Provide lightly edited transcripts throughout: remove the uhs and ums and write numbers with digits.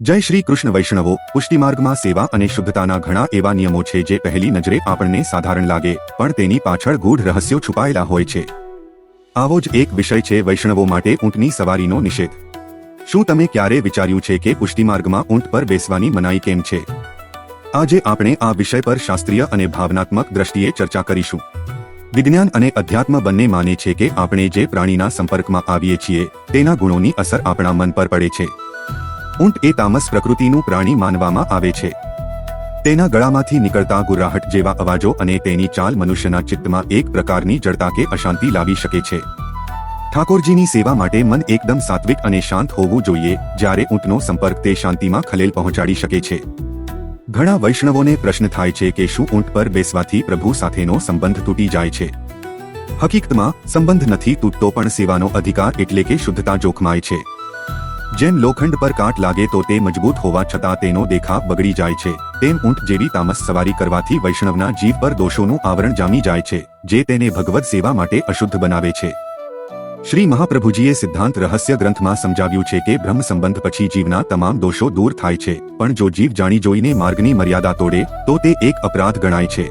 જય શ્રી કૃષ્ણ વૈષ્ણવો। પુષ્ટિમાર્ગમાં સેવા અને શુદ્ધતાના ઘણા એવા નિયમો છે જે પહેલી નજરે આપણને સાધારણ લાગે, પણ તેની પાછળ ગૂઢ રહસ્યો છુપાયેલા હોય છે। આવો જ એક વિષય છે વૈષ્ણવો માટે ઊંટની સવારીનો નિષેધ। શું તમે ક્યારે વિચાર્યું છે કે પુષ્ટિમાર્ગમાં ઊંટ પર બેસવાની મનાઈ કેમ છે? આજે આપણે આ વિષય પર શાસ્ત્રીય અને ભાવનાત્મક દ્રષ્ટિએ ચર્ચા કરીશું। વિજ્ઞાન અને અધ્યાત્મ બંને માને છે કે આપણે જે પ્રાણીના સંપર્કમાં આવીએ છીએ તેના ગુણોની અસર આપણા મન પર પડે છે। ઊંટ એ તામસ પ્રકૃતિનું પ્રાણી માનવામાં આવે છે। તેના ગળામાંથી નીકળતા ગુર્રાહટ જેવા અવાજો અને તેની ચાલ મનુષ્યના ચિત્તમાં એક પ્રકારની જડતા કે અશાંતિ લાવી શકે છે। ઠાકોરજીની સેવા માટે મન એકદમ સાત્વિક અને શાંત હોવું જોઈએ, જ્યારે ઊંટનો સંપર્ક તે શાંતિમાં ખલેલ પહોંચાડી શકે છે। ઘણા વૈષ્ણવોને પ્રશ્ન થાય છે કે શું ઊંટ પર બેસવાથી પ્રભુ સાથેનો સંબંધ તૂટી જાય છે? હકીકતમાં સંબંધ નથી તૂટતો, પણ સેવાનો અધિકાર એટલે કે શુદ્ધતા જોખમાય છે। જેમ લોખંડ પર કાટ લાગે તો તે મજબૂત હોવા છતાં તેનો દેખાવ બગડી જાય છે, તેમ ઊંટ જેવી તામસ સવારી કરવાથી વૈષ્ણવના જીવ પર દોષોનું આવરણ જામી જાય છે, જે તેને ભગવદ સેવા માટે અશુદ્ધ બનાવે છે। શ્રી મહાપ્રભુજીએ સિદ્ધાંત રહસ્ય ગ્રંથમાં સમજાવ્યું છે કે બ્રહ્મ સંબંધ પછી જીવના તમામ દોષો દૂર થાય છે, પણ જો જીવ જાણી જોઈને માર્ગની મર્યાદા તોડે તો તે એક અપરાધ ગણાય છે।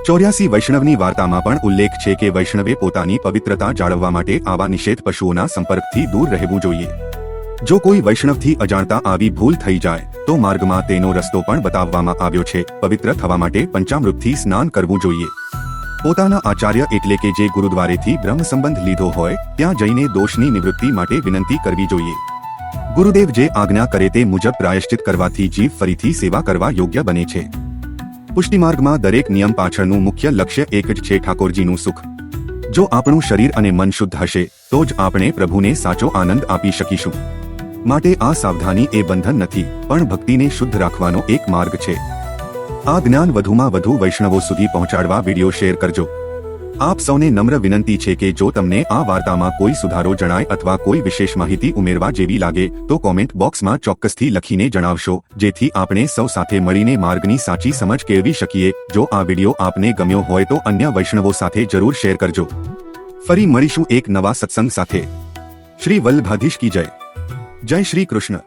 84 વૈષ્ણવની વાર્તામાં પણ ઉલ્લેખ છે કે વૈષ્ણવે પોતાની પવિત્રતા જાળવવા માટે આવા નિષેધ પશુઓના સંપર્કથી દૂર રહેવું જોઈએ। જો કોઈ વૈષ્ણવથી અજાણતા આવી ભૂલ થઈ જાય તો માર્ગમાં તેનો રસ્તો પણ બતાવવામાં આવ્યો છે। પવિત્ર થવા માટે પંચામૃતથી સ્નાન કરવું જોઈએ। પોતાના આચાર્ય એટલે કે જે ગુરુદ્વારેથી બ્રહ્મ સંબંધ લીધો હોય ત્યાં જઈને દોષની નિવૃત્તિ માટે વિનંતી કરવી જોઈએ। ગુરુદેવ જે આજ્ઞા કરે તે મુજબ પ્રાયશ્ચિત કરવાથી જીવ ફરીથી સેવા કરવા યોગ્ય બને છે। પુષ્ટિમાર્ગમાં દરેક નિયમ પાછળનું મુખ્ય લક્ષ્ય એક જ છે, ઠાકોરજીનું સુખ। જો આપણું શરીર અને મન શુદ્ધ હશે તો જ આપણે પ્રભુને સાચો આનંદ આપી શકીશું। માટે આ સાવધાની એ બંધન નથી, પણ ભક્તિને શુદ્ધ રાખવાનો એક માર્ગ છે। આ જ્ઞાન વધુમાં વધુ વૈષ્ણવો સુધી પહોંચાડવા વિડીયો શેર કરજો। આપ સૌને નમ્ર વિનંતી છે કે જો તમને આ વાર્તામાં કોઈ સુધારો જણાય અથવા કોઈ વિશેષ માહિતી ઉમેરવા જેવી લાગે તો કોમેન્ટ બોક્સમાં ચોક્કસથી લખીને જણાવશો, જેથી આપણે સૌ સાથે મળીને માર્ગની સાચી સમજ કેળવી શકીએ। જો આ વિડીયો આપને ગમ્યો હોય તો અન્ય વૈષ્ણવો સાથે જરૂર શેર કરજો। ફરી મળીશું એક નવા સત્સંગ સાથે। શ્રી વલ્લભાધીશ કી જય। જય શ્રી કૃષ્ણ।